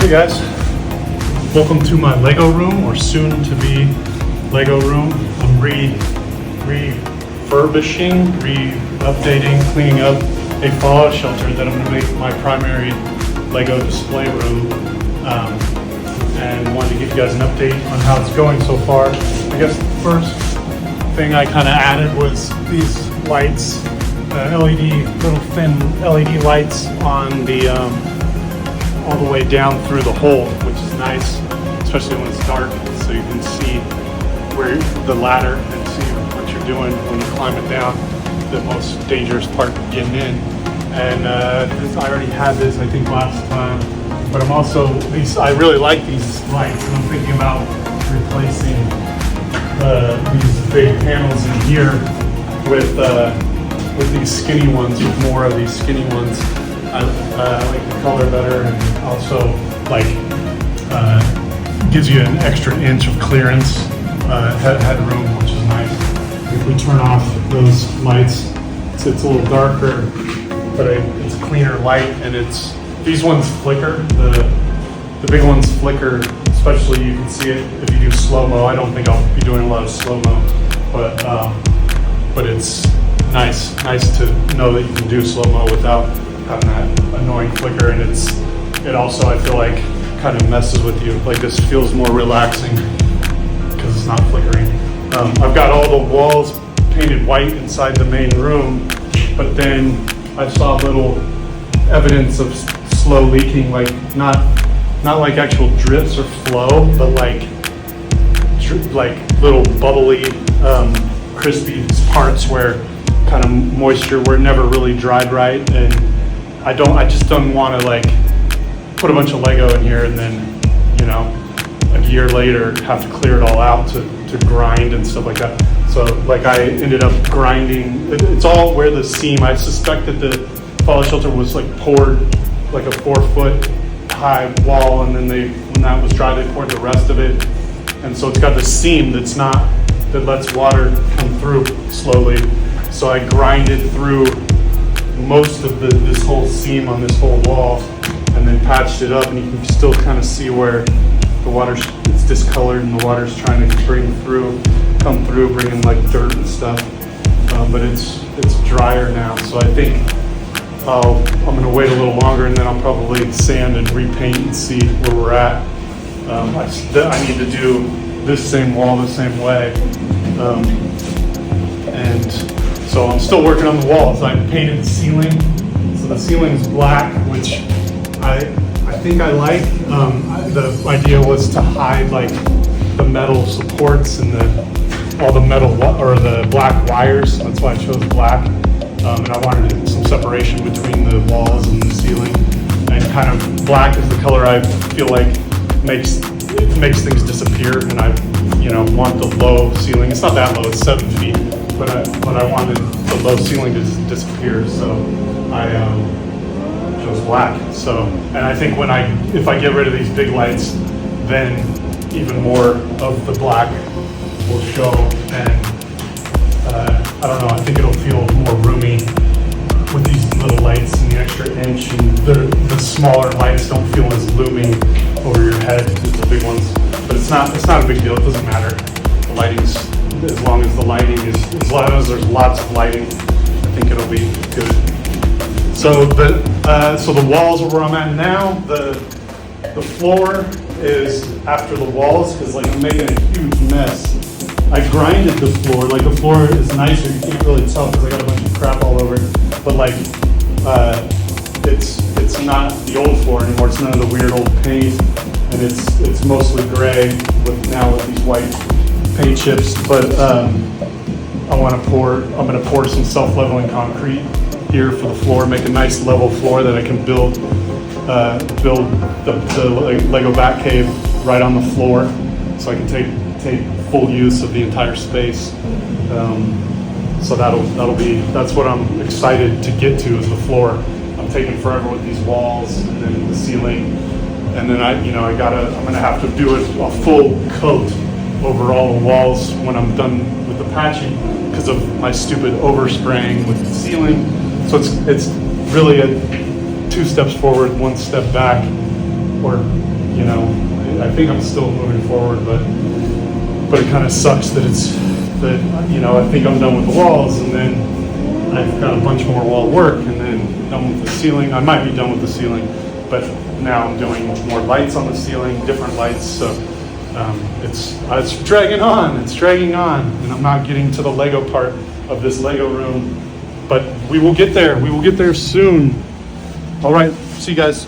Hey guys, welcome to my Lego room, or soon to be Lego room. I'm refurbishing, updating, cleaning up a fallout shelter that I'm going to make my primary Lego display room, and wanted to give you guys an update on how it's going so far. I guess the first thing I kind of added was these lights, little thin LED lights on the all the way down through the hole, which is nice, especially when it's dark, so you can see where the ladder and see what you're doing when you climb it down. The most dangerous part of getting in. And I already had this, I think, last time, but I'm also, I really like these lights, and I'm thinking about replacing these big panels in here with these skinny ones, with more of these skinny ones. I like the color better, and also gives you an extra inch of clearance, headroom, which is nice. If we turn off those lights, it's a little darker, but it's a cleaner light, and these ones flicker. The big ones flicker, especially you can see it if you do slow-mo. I don't think I'll be doing a lot of slow-mo, but it's nice to know that you can do slow-mo without having that annoying flicker, and it also, I feel like, kind of messes with you. Like, this feels more relaxing because it's not flickering. I've got all the walls painted white inside the main room, but then I saw little evidence of slow leaking, like not like actual drips or flow, but like little bubbly, crispy parts where kind of moisture where it never really dried right, and I just don't want to like put a bunch of Lego in here and then, a year later have to clear it all out to grind and stuff like that. So like I ended up grinding. It's all where the seam. I suspect that the fallout shelter was like poured like a 4-foot high wall, and then when that was dry, they poured the rest of it, and so it's got the seam that lets water come through slowly. So I grinded through most of this whole seam on this whole wall, and then patched it up, and you can still kind of see where the water's, it's discolored, and the water's trying to come through, bringing like dirt and stuff. But it's drier now, so I think I'm gonna wait a little longer, and then I'll probably sand and repaint and see where we're at. I need to do this same wall the same way, and so I'm still working on the walls. I painted the ceiling, so the ceiling's black, which I think I like. The idea was to hide like the metal supports and all the metal or the black wires. That's why I chose black. And I wanted some separation between the walls and the ceiling. And kind of black is the color I feel like makes things disappear. And I, want the low ceiling. It's not that low; it's 7 feet. But I wanted the low ceiling to disappear, so I chose black. So, and I think if I get rid of these big lights, then even more of the black will show, and I don't know, I think it'll feel more roomy with these little lights and the extra inch, and the smaller lights don't feel as looming over your head as the big ones. But it's not a big deal, it doesn't matter. The lighting's, as long as there's lots of lighting, I think it'll be good. So the walls are where I'm at now. The floor is after the walls, because like I'm making a huge mess. I grinded the floor. Like the floor is nicer. You can't really tell because I got a bunch of crap all over it. But like it's not the old floor anymore. It's none of the weird old paint, and it's mostly gray with these white paint chips. But I'm gonna pour some self-leveling concrete here for the floor, make a nice level floor that I can build the Lego Bat Cave right on the floor, so I can take full use of the entire space. So that's what I'm excited to get to, is the floor. I'm taking forever with these walls and then the ceiling, and then I'm gonna have to do a full coat over all the walls when I'm done with the patching because of my stupid overspraying with the ceiling. So it's really a 2 steps forward, 1 step back, or, you know, I think I'm still moving forward, but it kind of sucks that you know, I think I'm done with the walls, and then I've got a bunch more wall work, and then done with the ceiling. I might be done with the ceiling, but now I'm doing more lights on the ceiling, different lights, so it's dragging on, and I'm not getting to the Lego part of this Lego room, but we will get there soon. All right, see you guys.